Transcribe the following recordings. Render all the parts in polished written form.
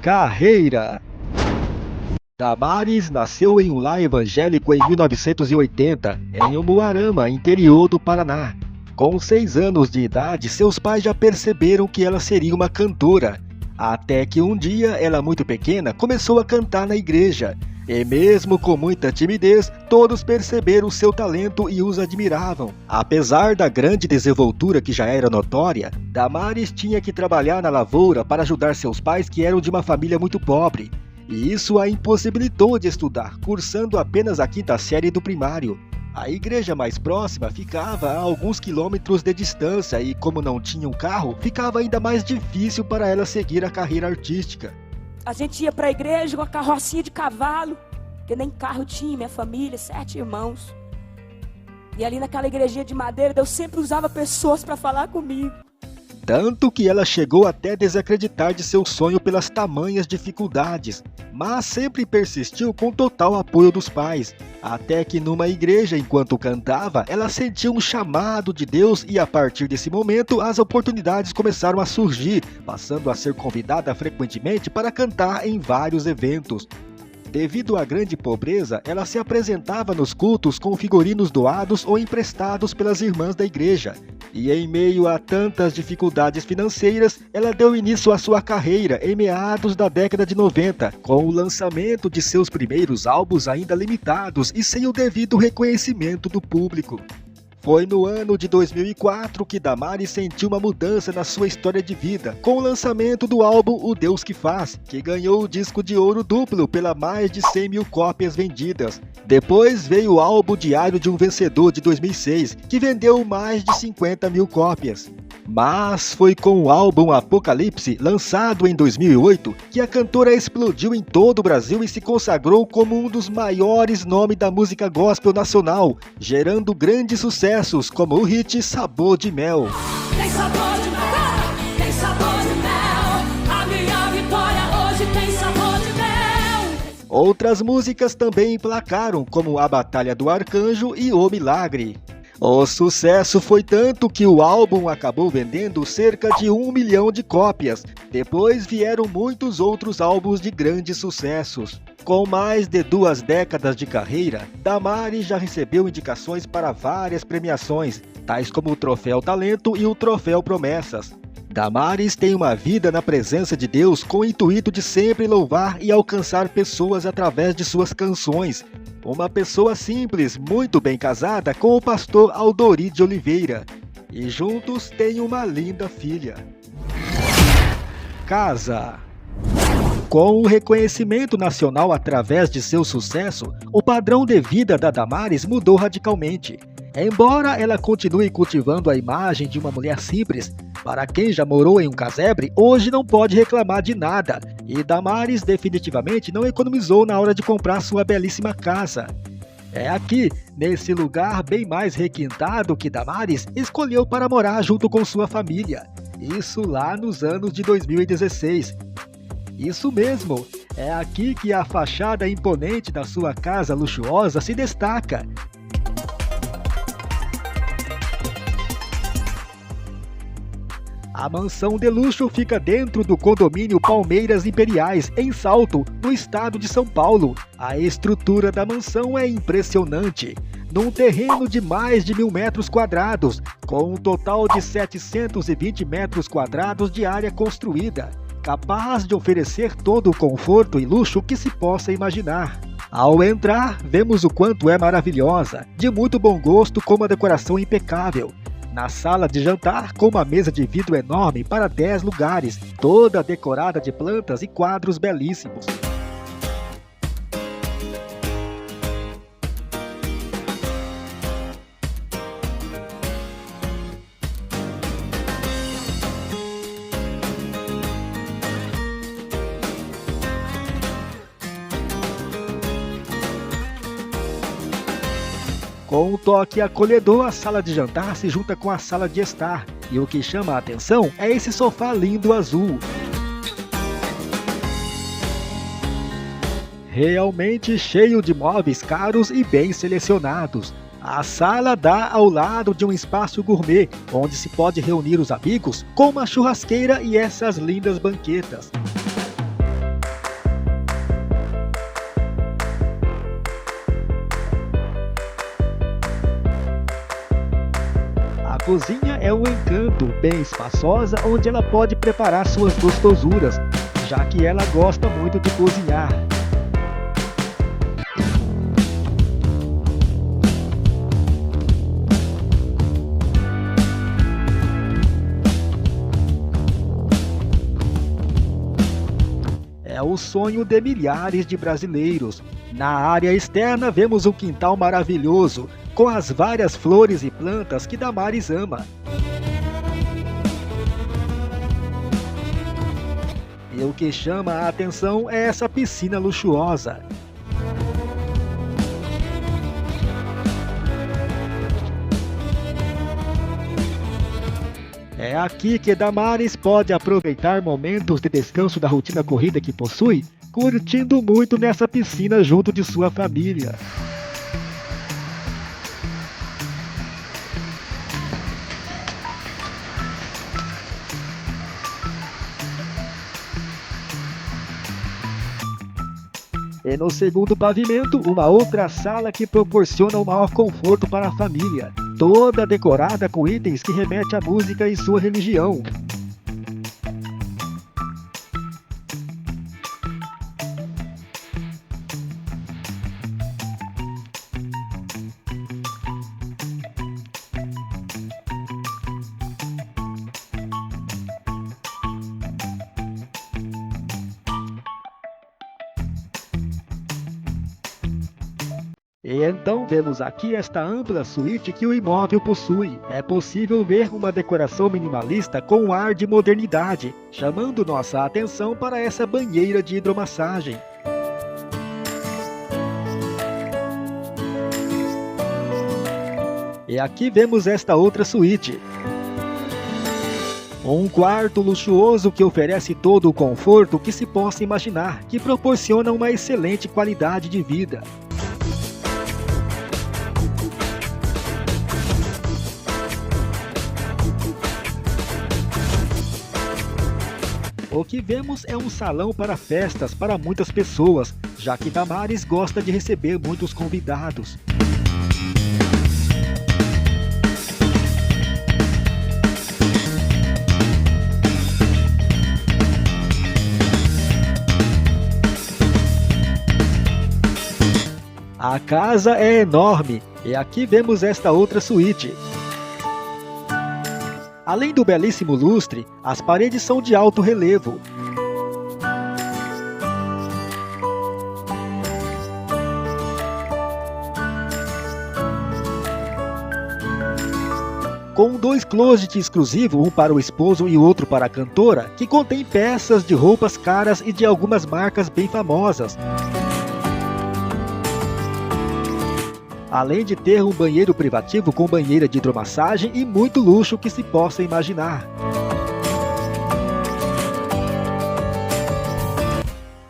Carreira. Damares nasceu em um lar evangélico em 1980, em Umuarama, interior do Paraná. Com 6 anos de idade, seus pais já perceberam que ela seria uma cantora. Até que um dia, ela muito pequena, começou a cantar na igreja. E mesmo com muita timidez, todos perceberam seu talento e os admiravam. Apesar da grande desenvoltura que já era notória, Damares tinha que trabalhar na lavoura para ajudar seus pais, que eram de uma família muito pobre. E isso a impossibilitou de estudar, cursando apenas a 5ª série do primário. A igreja mais próxima ficava a alguns quilômetros de distância e, como não tinha um carro, ficava ainda mais difícil para ela seguir a carreira artística. A gente ia para a igreja com a carrocinha de cavalo, porque nem carro tinha, minha família, 7 irmãos. E ali naquela igrejinha de madeira, eu sempre usava pessoas para falar comigo. Tanto que ela chegou até desacreditar de seu sonho pelas tamanhas dificuldades, mas sempre persistiu com total apoio dos pais. Até que numa igreja, enquanto cantava, ela sentiu um chamado de Deus e a partir desse momento as oportunidades começaram a surgir, passando a ser convidada frequentemente para cantar em vários eventos. Devido à grande pobreza, ela se apresentava nos cultos com figurinos doados ou emprestados pelas irmãs da igreja. E em meio a tantas dificuldades financeiras, ela deu início à sua carreira em meados da década de 90, com o lançamento de seus primeiros álbuns ainda limitados e sem o devido reconhecimento do público. Foi no ano de 2004 que Damares sentiu uma mudança na sua história de vida, com o lançamento do álbum O Deus que Faz, que ganhou o disco de ouro duplo pela mais de 100 mil cópias vendidas. Depois veio o álbum Diário de um Vencedor de 2006, que vendeu mais de 50 mil cópias. Mas foi com o álbum Apocalipse, lançado em 2008, que a cantora explodiu em todo o Brasil e se consagrou como um dos maiores nomes da música gospel nacional, gerando grandes sucessos como o hit Sabor de Mel. Tem sabor de mel, tem sabor de mel, a minha vitória hoje tem sabor de mel. Outras músicas também emplacaram, como A Batalha do Arcanjo e O Milagre. O sucesso foi tanto que o álbum acabou vendendo cerca de 1 milhão de cópias. Depois vieram muitos outros álbuns de grandes sucessos. Com mais de 2 décadas de carreira, Damares já recebeu indicações para várias premiações, tais como o Troféu Talento e o Troféu Promessas. Damares tem uma vida na presença de Deus com o intuito de sempre louvar e alcançar pessoas através de suas canções. Uma pessoa simples, muito bem casada com o pastor Aldori de Oliveira. E juntos têm uma linda filha. Casa. Com o reconhecimento nacional através de seu sucesso, o padrão de vida da Damares mudou radicalmente. Embora ela continue cultivando a imagem de uma mulher simples, para quem já morou em um casebre, hoje não pode reclamar de nada. E Damares definitivamente não economizou na hora de comprar sua belíssima casa. É aqui, nesse lugar bem mais requintado, que Damares escolheu para morar junto com sua família. Isso lá nos anos de 2016. Isso mesmo, é aqui que a fachada imponente da sua casa luxuosa se destaca. A mansão de luxo fica dentro do condomínio Palmeiras Imperiais, em Salto, no estado de São Paulo. A estrutura da mansão é impressionante. Num terreno de mais de 1.000 metros quadrados, com um total de 720 metros quadrados de área construída, capaz de oferecer todo o conforto e luxo que se possa imaginar. Ao entrar, vemos o quanto é maravilhosa, de muito bom gosto com uma decoração impecável. Na sala de jantar, com uma mesa de vidro enorme para 10 lugares, toda decorada de plantas e quadros belíssimos. Com um toque acolhedor, a sala de jantar se junta com a sala de estar. E o que chama a atenção é esse sofá lindo azul. Realmente cheio de móveis caros e bem selecionados. A sala dá ao lado de um espaço gourmet, onde se pode reunir os amigos com uma churrasqueira e essas lindas banquetas. cozinha é um encanto, bem espaçosa, onde ela pode preparar suas gostosuras, já que ela gosta muito de cozinhar. É o sonho de milhares de brasileiros. Na área externa vemos um quintal maravilhoso, com as várias flores e plantas que Damares ama. E o que chama a atenção é essa piscina luxuosa. É aqui que Damares pode aproveitar momentos de descanso da rotina corrida que possui, curtindo muito nessa piscina junto de sua família. E no segundo pavimento, uma outra sala que proporciona o maior conforto para a família, toda decorada com itens que remetem à música e sua religião. E então vemos aqui esta ampla suíte que o imóvel possui. É possível ver uma decoração minimalista com um ar de modernidade, chamando nossa atenção para essa banheira de hidromassagem. E aqui vemos esta outra suíte. Um quarto luxuoso que oferece todo o conforto que se possa imaginar, que proporciona uma excelente qualidade de vida. O que vemos é um salão para festas para muitas pessoas, já que Damares gosta de receber muitos convidados. A casa é enorme e aqui vemos esta outra suíte. Além do belíssimo lustre, as paredes são de alto relevo. Com 2 closets exclusivos, um para o esposo e outro para a cantora, que contém peças de roupas caras e de algumas marcas bem famosas. Além de ter um banheiro privativo com banheira de hidromassagem e muito luxo que se possa imaginar.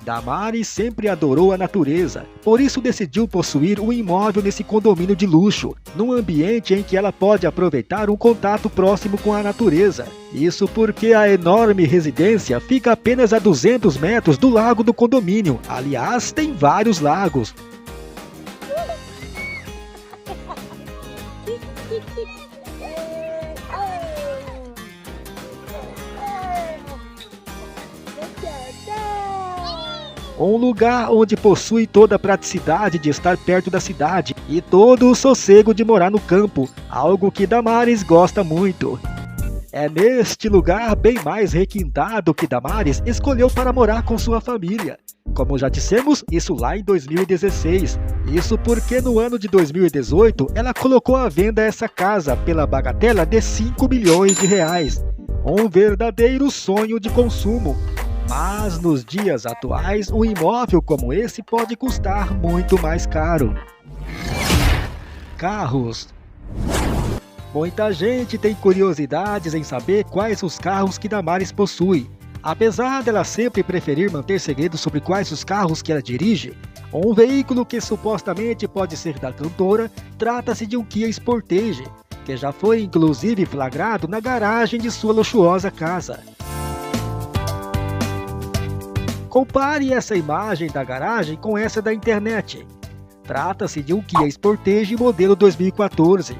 Damares sempre adorou a natureza, por isso decidiu possuir um imóvel nesse condomínio de luxo, num ambiente em que ela pode aproveitar um contato próximo com a natureza. Isso porque a enorme residência fica apenas a 200 metros do lago do condomínio. Aliás, tem vários lagos. Um lugar onde possui toda a praticidade de estar perto da cidade e todo o sossego de morar no campo, algo que Damares gosta muito. É neste lugar bem mais requintado que Damares escolheu para morar com sua família. Como já dissemos, isso lá em 2016. Isso porque no ano de 2018 ela colocou à venda essa casa pela bagatela de 5 milhões de reais. Um verdadeiro sonho de consumo. Mas nos dias atuais, um imóvel como esse pode custar muito mais caro. Carros. Muita gente tem curiosidades em saber quais os carros que Damares possui. Apesar dela sempre preferir manter segredo sobre quais os carros que ela dirige, um veículo que supostamente pode ser da cantora trata-se de um Kia Sportage, que já foi inclusive flagrado na garagem de sua luxuosa casa. Compare essa imagem da garagem com essa da internet. Trata-se de um Kia Sportage modelo 2014.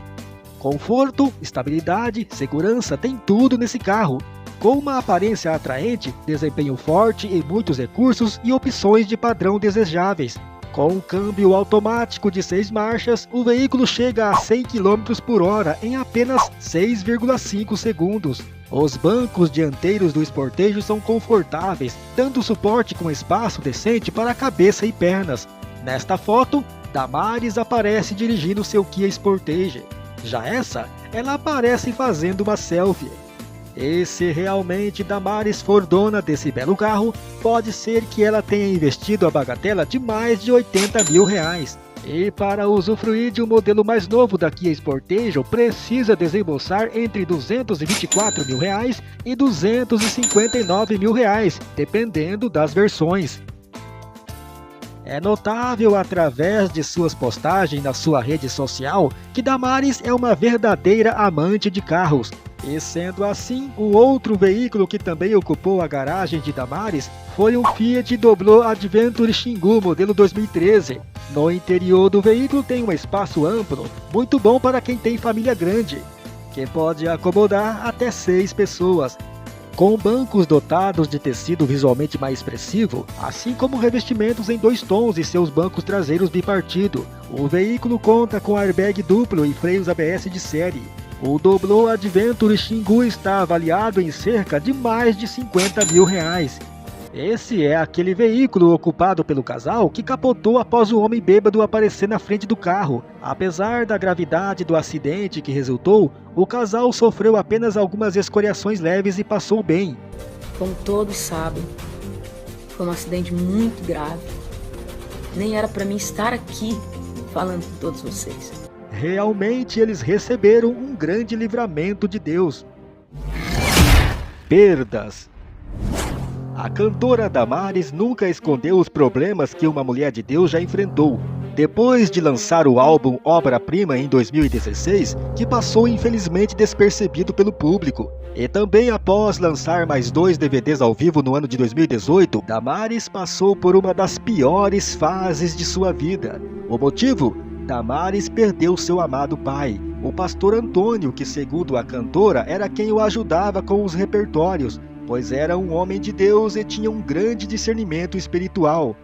Conforto, estabilidade, segurança, tem tudo nesse carro. Com uma aparência atraente, desempenho forte e muitos recursos e opções de padrão desejáveis. Com um câmbio automático de 6 marchas, o veículo chega a 100 km por hora em apenas 6,5 segundos. Os bancos dianteiros do Sportage são confortáveis, dando suporte com espaço decente para a cabeça e pernas. Nesta foto, Damares aparece dirigindo seu Kia Sportage. Já ela aparece fazendo uma selfie. E se realmente Damares for dona desse belo carro, pode ser que ela tenha investido a bagatela de mais de R$80 mil. E para usufruir de um modelo mais novo da Kia Sportage, precisa desembolsar entre R$224 mil e R$259 mil, dependendo das versões. É notável através de suas postagens na sua rede social que Damares é uma verdadeira amante de carros. E sendo assim, o outro veículo que também ocupou a garagem de Damares foi um Fiat Doblo Adventure Xingu modelo 2013. No interior do veículo tem um espaço amplo, muito bom para quem tem família grande, que pode acomodar até 6 pessoas. Com bancos dotados de tecido visualmente mais expressivo, assim como revestimentos em 2 tons e seus bancos traseiros bipartido, o veículo conta com airbag duplo e freios ABS de série. O Doblo Adventure Xingu está avaliado em cerca de mais de R$50 mil. Esse é aquele veículo ocupado pelo casal que capotou após o homem bêbado aparecer na frente do carro. Apesar da gravidade do acidente que resultou, o casal sofreu apenas algumas escoriações leves e passou bem. Como todos sabem, foi um acidente muito grave. Nem era para mim estar aqui falando com todos vocês. Realmente eles receberam um grande livramento de Deus. Perdas. A cantora Damares nunca escondeu os problemas que uma mulher de Deus já enfrentou. Depois de lançar o álbum Obra-Prima em 2016, que passou infelizmente despercebido pelo público, e também após lançar mais 2 DVDs ao vivo no ano de 2018, Damares passou por uma das piores fases de sua vida. O motivo? Damares perdeu seu amado pai, o pastor Antônio, que segundo a cantora era quem o ajudava com os repertórios, pois era um homem de Deus e tinha um grande discernimento espiritual.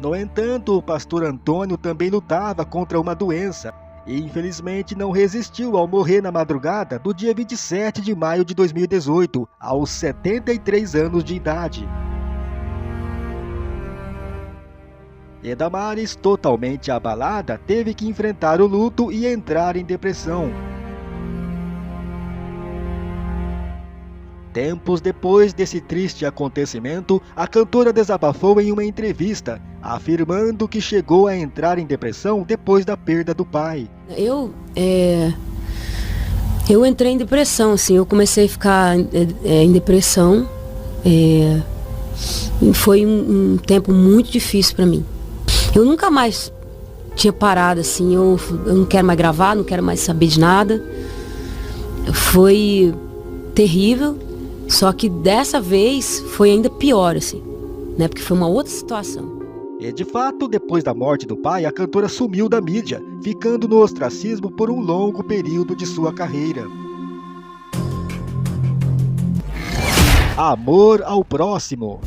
No entanto, o pastor Antônio também lutava contra uma doença e infelizmente não resistiu ao morrer na madrugada do dia 27 de maio de 2018, aos 73 anos de idade. E Damares, totalmente abalada, teve que enfrentar o luto e entrar em depressão. Tempos depois desse triste acontecimento, a cantora desabafou em uma entrevista, afirmando que chegou a entrar em depressão depois da perda do pai. Eu entrei em depressão, assim, eu comecei a ficar em depressão. Foi um tempo muito difícil para mim. Eu nunca mais tinha parado, assim, eu não quero mais gravar, não quero mais saber de nada. Foi terrível, só que dessa vez foi ainda pior, assim, né? Porque foi uma outra situação. E de fato, depois da morte do pai, a cantora sumiu da mídia, ficando no ostracismo por um longo período de sua carreira. Amor ao próximo.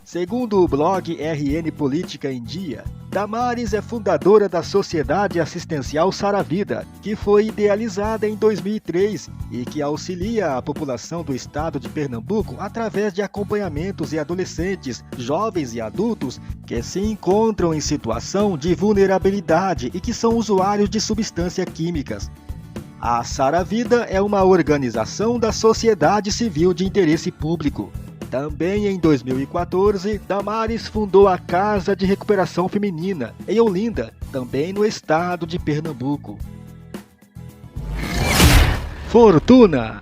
Segundo o blog RN Política em Dia, Damares é fundadora da Sociedade Assistencial Saravida, que foi idealizada em 2003 e que auxilia a população do estado de Pernambuco através de acompanhamentos e adolescentes, jovens e adultos que se encontram em situação de vulnerabilidade e que são usuários de substâncias químicas. A Saravida é uma organização da sociedade civil de interesse público. Também em 2014, Damares fundou a Casa de Recuperação Feminina, em Olinda, também no estado de Pernambuco. Fortuna.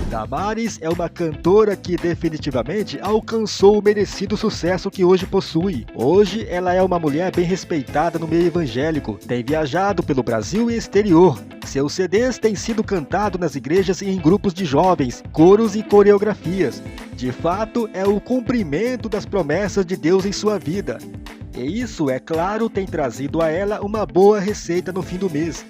Damares é uma cantora que definitivamente alcançou o merecido sucesso que hoje possui. Hoje ela é uma mulher bem respeitada no meio evangélico, tem viajado pelo Brasil e exterior. Seus CDs têm sido cantados nas igrejas e em grupos de jovens, coros e coreografias. De fato, é o cumprimento das promessas de Deus em sua vida. E isso, é claro, tem trazido a ela uma boa receita no fim do mês.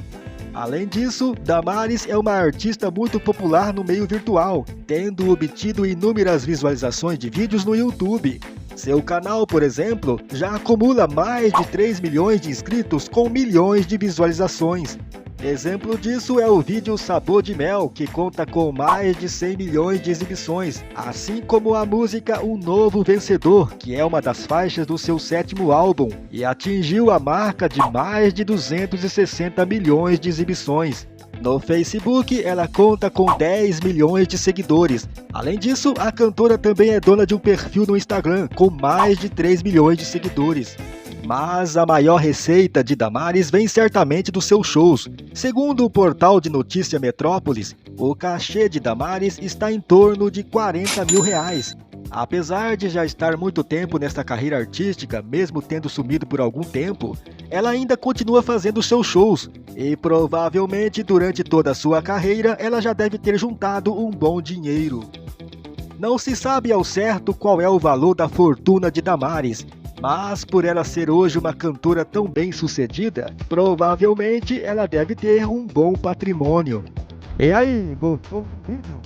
Além disso, Damares é uma artista muito popular no meio virtual, tendo obtido inúmeras visualizações de vídeos no YouTube. Seu canal, por exemplo, já acumula mais de 3 milhões de inscritos com milhões de visualizações. Exemplo disso é o vídeo Sabor de Mel, que conta com mais de 100 milhões de exibições, assim como a música Um Novo Vencedor, que é uma das faixas do seu 7º álbum, e atingiu a marca de mais de 260 milhões de exibições. No Facebook, ela conta com 10 milhões de seguidores. Além disso, a cantora também é dona de um perfil no Instagram, com mais de 3 milhões de seguidores. Mas a maior receita de Damares vem certamente dos seus shows. Segundo o portal de notícia Metrópolis, o cachê de Damares está em torno de R$40 mil. Apesar de já estar muito tempo nesta carreira artística, mesmo tendo sumido por algum tempo, ela ainda continua fazendo seus shows e provavelmente durante toda a sua carreira ela já deve ter juntado um bom dinheiro. Não se sabe ao certo qual é o valor da fortuna de Damares, mas por ela ser hoje uma cantora tão bem sucedida, provavelmente ela deve ter um bom patrimônio. E aí, gostou do vídeo?